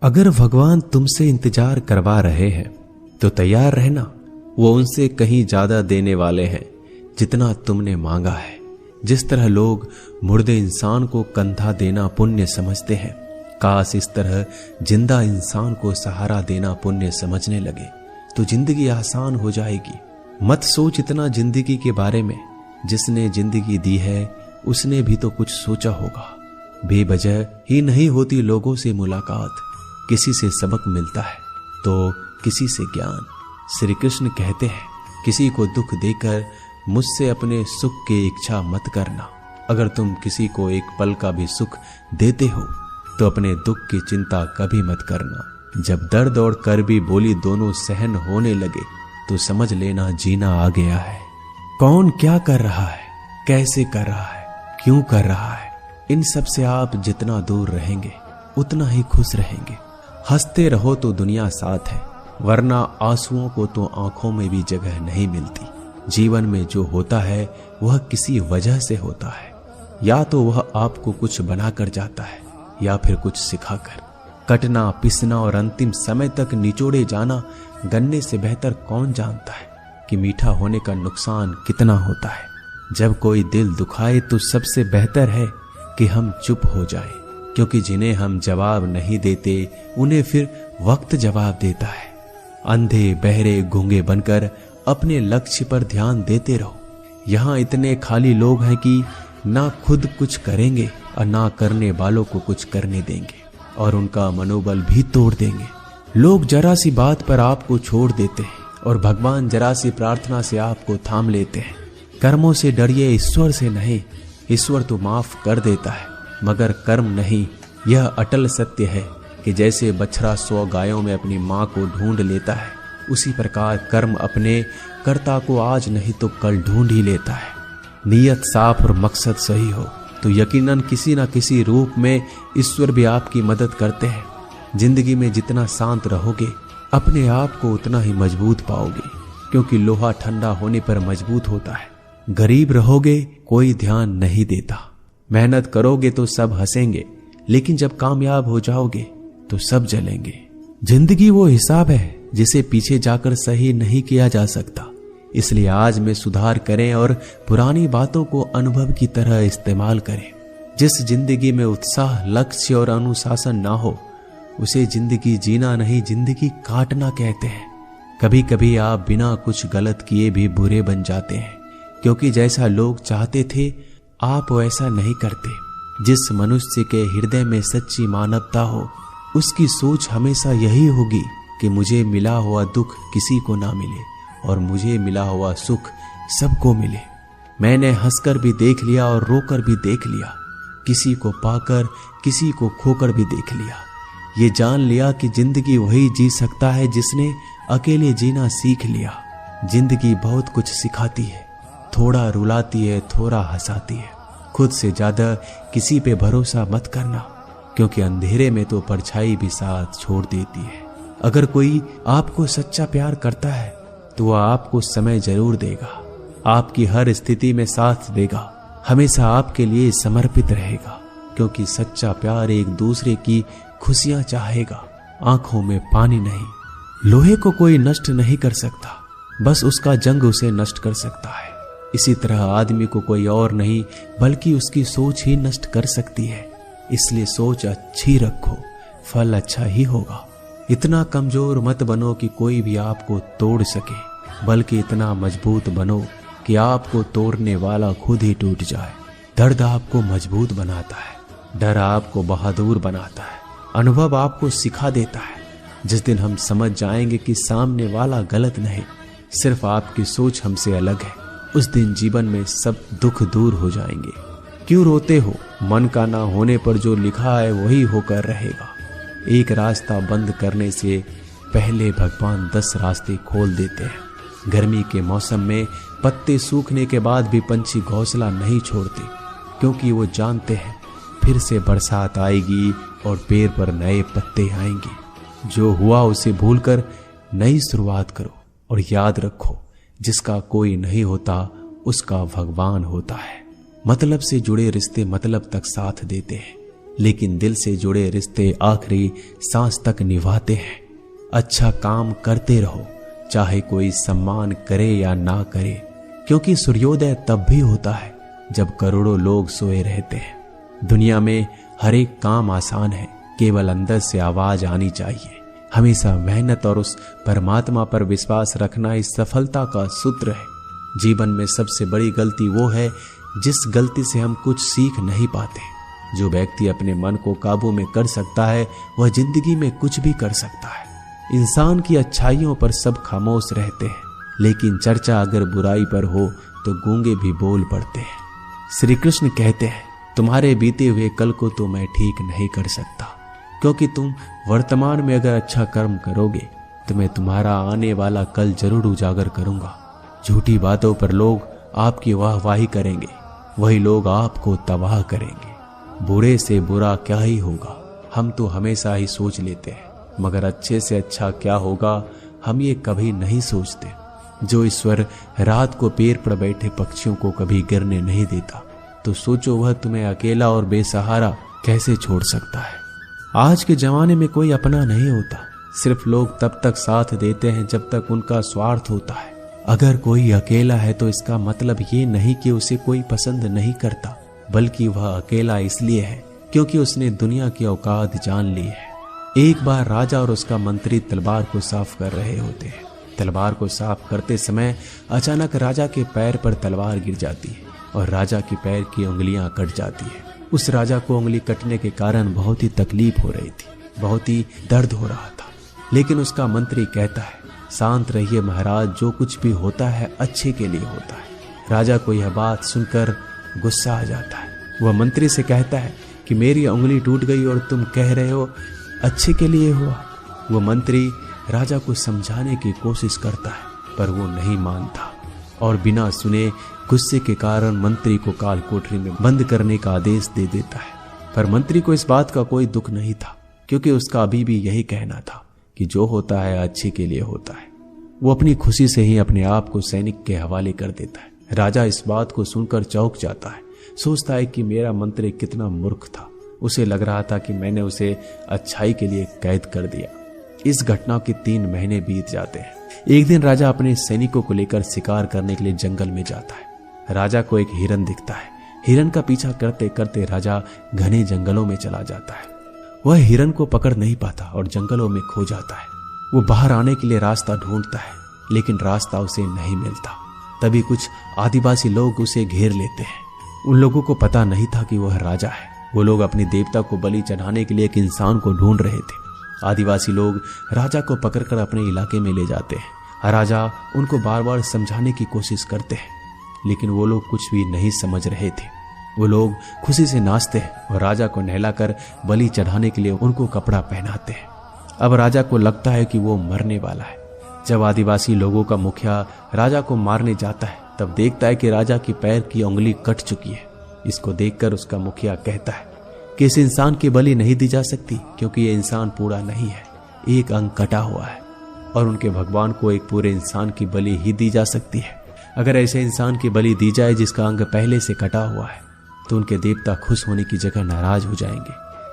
अगर भगवान तुमसे इंतजार करवा रहे हैं तो तैयार रहना, वो उनसे कहीं ज्यादा देने वाले हैं जितना तुमने मांगा है। जिस तरह लोग मुर्दे इंसान को कंधा देना पुण्य समझते हैं, काश इस तरह जिंदा इंसान को सहारा देना पुण्य समझने लगे तो जिंदगी आसान हो जाएगी। मत सोच इतना जिंदगी के बारे में, जिसने जिंदगी दी है उसने भी तो कुछ सोचा होगा। बेवजह ही नहीं होती लोगों से मुलाकात, किसी से सबक मिलता है तो किसी से ज्ञान। श्री कृष्ण कहते हैं, किसी को दुख देकर मुझसे अपने सुख की इच्छा मत करना। अगर तुम किसी को एक पल का भी सुख देते हो तो अपने दुख की चिंता कभी मत करना। जब दर्द और कर्बी बोली दोनों सहन होने लगे तो समझ लेना जीना आ गया है। कौन क्या कर रहा है, कैसे कर रहा है, क्यों कर रहा है, इन सब से आप जितना दूर रहेंगे उतना ही खुश रहेंगे। हंसते रहो तो दुनिया साथ है, वरना आंसुओं को तो आंखों में भी जगह नहीं मिलती। जीवन में जो होता है वह किसी वजह से होता है, या तो वह आपको कुछ बनाकर जाता है या फिर कुछ सिखाकर। कटना, पिसना और अंतिम समय तक निचोड़े जाना गन्ने से बेहतर कौन जानता है कि मीठा होने का नुकसान कितना होता है। जब कोई दिल दुखाए तो सबसे बेहतर है कि हम चुप हो जाएं, क्योंकि जिन्हें हम जवाब नहीं देते उन्हें फिर वक्त जवाब देता है। अंधे बहरे गूंगे बनकर अपने लक्ष्य पर ध्यान देते रहो। यहाँ इतने खाली लोग हैं कि ना खुद कुछ करेंगे और ना करने वालों को कुछ करने देंगे, और उनका मनोबल भी तोड़ देंगे। लोग जरा सी बात पर आपको छोड़ देते हैं और भगवान जरा सी प्रार्थना से आपको थाम लेते हैं। कर्मों से डरिए, ईश्वर से नहीं। ईश्वर तो माफ कर देता है मगर कर्म नहीं। यह अटल सत्य है कि जैसे बछड़ा 100 गायों में अपनी माँ को ढूंढ लेता है, उसी प्रकार कर्म अपने कर्ता को आज नहीं तो कल ढूंढ ही लेता है। नीयत साफ और मकसद सही हो तो यकीनन किसी न किसी रूप में ईश्वर भी आपकी मदद करते हैं। जिंदगी में जितना शांत रहोगे अपने आप को उतना ही मजबूत पाओगे, क्योंकि लोहा ठंडा होने पर मजबूत होता है। गरीब रहोगे कोई ध्यान नहीं देता, मेहनत करोगे तो सब हंसेंगे, लेकिन जब कामयाब हो जाओगे तो सब जलेंगे। जिंदगी वो हिसाब है जिसे पीछे जाकर सही नहीं किया जा सकता। इसलिए आज में सुधार करें और पुरानी बातों को अनुभव की तरह इस्तेमाल करें। जिस जिंदगी में उत्साह, लक्ष्य और अनुशासन ना हो उसे जिंदगी जीना नहीं, जिंदगी काटना कहते हैं। कभी कभी आप बिना कुछ गलत किए भी बुरे बन जाते हैं, क्योंकि जैसा लोग चाहते थे आप वैसा नहीं करते। जिस मनुष्य के हृदय में सच्ची मानवता हो उसकी सोच हमेशा यही होगी कि मुझे मिला हुआ दुख किसी को ना मिले और मुझे मिला हुआ सुख सबको मिले। मैंने हंसकर भी देख लिया और रोकर भी देख लिया, किसी को पाकर किसी को खोकर भी देख लिया। ये जान लिया कि जिंदगी वही जी सकता है जिसने अकेले जीना सीख लिया। जिंदगी बहुत कुछ सिखाती है, थोड़ा रुलाती है, थोड़ा हंसाती है। खुद से ज्यादा किसी पे भरोसा मत करना, क्योंकि अंधेरे में तो परछाई भी साथ छोड़ देती है। अगर कोई आपको सच्चा प्यार करता है तो वह आपको समय जरूर देगा, आपकी हर स्थिति में साथ देगा, हमेशा आपके लिए समर्पित रहेगा, क्योंकि सच्चा प्यार एक दूसरे की खुशियां चाहेगा, आंखों में पानी नहीं। लोहे को कोई नष्ट नहीं कर सकता, बस उसका जंग उसे नष्ट कर सकता है। इसी तरह आदमी को कोई और नहीं बल्कि उसकी सोच ही नष्ट कर सकती है। इसलिए सोच अच्छी रखो, फल अच्छा ही होगा। इतना कमजोर मत बनो कि कोई भी आपको तोड़ सके, बल्कि इतना मजबूत बनो कि आपको तोड़ने वाला खुद ही टूट जाए। दर्द आपको मजबूत बनाता है, डर आपको बहादुर बनाता है, अनुभव आपको सिखा देता है। जिस दिन हम समझ जाएंगे कि सामने वाला गलत नहीं, सिर्फ आपकी सोच हमसे अलग है, उस दिन जीवन में सब दुख दूर हो जाएंगे। क्यों रोते हो? मन का ना होने पर जो लिखा है वही होकर रहेगा। एक रास्ता बंद करने से पहले भगवान 10 रास्ते खोल देते हैं। गर्मी के मौसम में पत्ते सूखने के बाद भी पंछी घोंसला नहीं छोड़ते, क्योंकि वो जानते हैं फिर से बरसात आएगी और पेड़ पर नए पत्ते आएंगे। जो हुआ उसे भूलकर नई शुरुआत करो और याद रखो, जिसका कोई नहीं होता उसका भगवान होता है। मतलब से जुड़े रिश्ते मतलब तक साथ देते हैं, लेकिन दिल से जुड़े रिश्ते आखिरी सांस तक निभाते हैं। अच्छा काम करते रहो, चाहे कोई सम्मान करे या ना करे, क्योंकि सूर्योदय तब भी होता है जब करोड़ों लोग सोए रहते हैं। दुनिया में हर एक काम आसान है, केवल अंदर से आवाज आनी चाहिए। हमेशा मेहनत और उस परमात्मा पर विश्वास रखना इस सफलता का सूत्र है। जीवन में सबसे बड़ी गलती वो है जिस गलती से हम कुछ सीख नहीं पाते। जो व्यक्ति अपने मन को काबू में कर सकता है वह जिंदगी में कुछ भी कर सकता है। इंसान की अच्छाइयों पर सब खामोश रहते हैं, लेकिन चर्चा अगर बुराई पर हो तो गूंगे भी बोल पड़ते हैं। श्री कृष्ण कहते हैं, तुम्हारे बीते हुए कल को तो मैं ठीक नहीं कर सकता, क्योंकि तुम वर्तमान में अगर अच्छा कर्म करोगे तो मैं तुम्हारा आने वाला कल जरूर उजागर करूंगा। झूठी बातों पर लोग आपकी वाहवाही करेंगे, वही लोग आपको तबाह करेंगे। बुरे से बुरा क्या ही होगा, हम तो हमेशा ही सोच लेते हैं, मगर अच्छे से अच्छा क्या होगा हम ये कभी नहीं सोचते। जो ईश्वर रात को पेड़ पर बैठे पक्षियों को कभी गिरने नहीं देता, तो सोचो वह तुम्हें अकेला और बेसहारा कैसे छोड़ सकता है। आज के जमाने में कोई अपना नहीं होता, सिर्फ लोग तब तक साथ देते हैं जब तक उनका स्वार्थ होता है। अगर कोई अकेला है तो इसका मतलब ये नहीं कि उसे कोई पसंद नहीं करता, बल्कि वह अकेला इसलिए है क्योंकि उसने दुनिया की औकात जान ली है। एक बार राजा और उसका मंत्री तलवार को साफ कर रहे होते हैं। तलवार को साफ करते समय अचानक राजा के पैर पर तलवार गिर जाती है और राजा के पैर की उंगलियां कट जाती है। उस राजा को उंगली कटने के कारण बहुत ही तकलीफ हो रही थी, बहुत ही दर्द हो रहा था। लेकिन उसका मंत्री कहता है, शांत रहिए महाराज, जो कुछ भी होता है अच्छे के लिए होता है। राजा को यह बात सुनकर गुस्सा आ जाता है। वह मंत्री से कहता है कि मेरी उंगली टूट गई और तुम कह रहे हो अच्छे के लिए हुआ। वह मंत्री राजा को समझाने की कोशिश करता है, पर वो नहीं मानता और बिना सुने गुस्से के कारण मंत्री को काल कोठरी में बंद करने का आदेश दे देता है। पर मंत्री को इस बात का कोई दुख नहीं था, क्योंकि उसका अभी भी यही कहना था कि जो होता है अच्छे के लिए होता है। वो अपनी खुशी से ही अपने आप को सैनिक के हवाले कर देता है। राजा इस बात को सुनकर चौंक जाता है, सोचता है कि मेरा मंत्री कितना मूर्ख था। उसे लग रहा था कि मैंने उसे अच्छाई के लिए कैद कर दिया। इस घटना के 3 महीने बीत जाते हैं। एक दिन राजा अपने सैनिकों को लेकर शिकार करने के लिए जंगल में जाता है। राजा को एक हिरन दिखता है। हिरन का पीछा करते करते राजा घने जंगलों में चला जाता है। वह हिरन को पकड़ नहीं पाता और जंगलों में खो जाता है। वो बाहर आने के लिए रास्ता ढूंढता है, लेकिन रास्ता उसे नहीं मिलता। तभी कुछ आदिवासी लोग उसे घेर लेते हैं। उन लोगों को पता नहीं था कि वह राजा है। वो लोग अपनी देवता को बलि चढ़ाने के लिए एक इंसान को ढूंढ रहे थे। आदिवासी लोग राजा को पकड़कर अपने इलाके में ले जाते हैं। राजा उनको बार बार समझाने की कोशिश करते हैं, लेकिन वो लोग कुछ भी नहीं समझ रहे थे। वो लोग खुशी से नाचते हैं और राजा को नहलाकर बलि चढ़ाने के लिए उनको कपड़ा पहनाते हैं। अब राजा को लगता है कि वो मरने वाला है। जब आदिवासी लोगों का मुखिया राजा को मारने जाता है, तब देखता है कि राजा की पैर की उंगली कट चुकी है। इसको देखकर उसका मुखिया कहता है कि इस इंसान की बलि नहीं दी जा सकती, क्योंकि ये इंसान पूरा नहीं है, एक अंग कटा हुआ है, और उनके भगवान को एक पूरे इंसान की बलि ही दी जा सकती है। अगर ऐसे इंसान की बलि दी जाए जिसका अंग पहले से कटा हुआ है, तो उनके देवता खुश होने की जगह नाराज हो जाएंगे।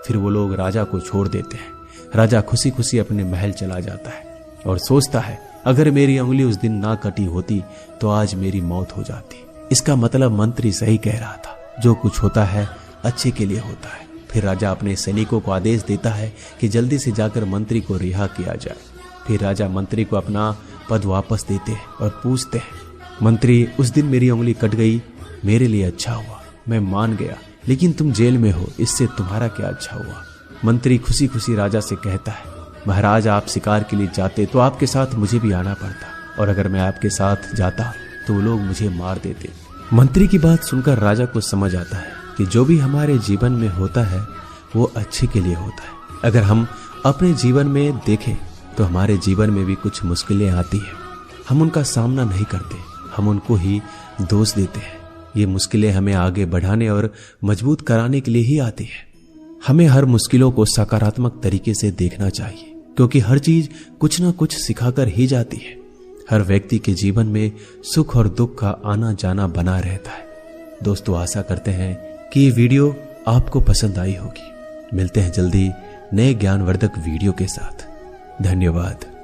फिर वो लोग राजा को छोड़ देते हैं। राजा खुशी खुशी अपने महल चला जाता है और सोचता है, अगर मेरी उंगली उस दिन ना कटी होती तो आज मेरी मौत हो जाती। इसका मतलब मंत्री सही कह रहा था, जो कुछ होता है अच्छे के लिए होता है। फिर राजा अपने सैनिकों को आदेश देता है कि जल्दी से जाकर मंत्री को रिहा किया जाए। फिर राजा मंत्री को अपना पद वापस देते हैं और पूछते हैं, मंत्री, उस दिन मेरी उंगली कट गई, मेरे लिए अच्छा हुआ, मैं मान गया, लेकिन तुम जेल में हो, इससे तुम्हारा क्या अच्छा हुआ। मंत्री खुशी खुशी राजा से कहता है, महाराज, आप शिकार के लिए जाते तो आपके साथ मुझे भी आना पड़ता, और अगर मैं आपके साथ जाता तो वो लोग मुझे मार देते। मंत्री की बात सुनकर राजा को समझ आता है कि जो भी हमारे जीवन में होता है वो अच्छे के लिए होता है। अगर हम अपने जीवन में देखें तो हमारे जीवन में भी कुछ मुश्किलें आती हैं। हम उनका सामना नहीं करते, हम उनको ही दोष देते हैं। ये मुश्किलें हमें आगे बढ़ाने और मजबूत कराने के लिए ही आती हैं। हमें हर मुश्किलों को सकारात्मक तरीके से देखना चाहिए, क्योंकि हर चीज कुछ ना कुछ सिखाकर ही जाती है। हर व्यक्ति के जीवन में सुख और दुख का आना जाना बना रहता है। दोस्तों, आशा करते हैं कि ये वीडियो आपको पसंद आई होगी। मिलते हैं जल्दी नए ज्ञानवर्धक वीडियो के साथ। धन्यवाद।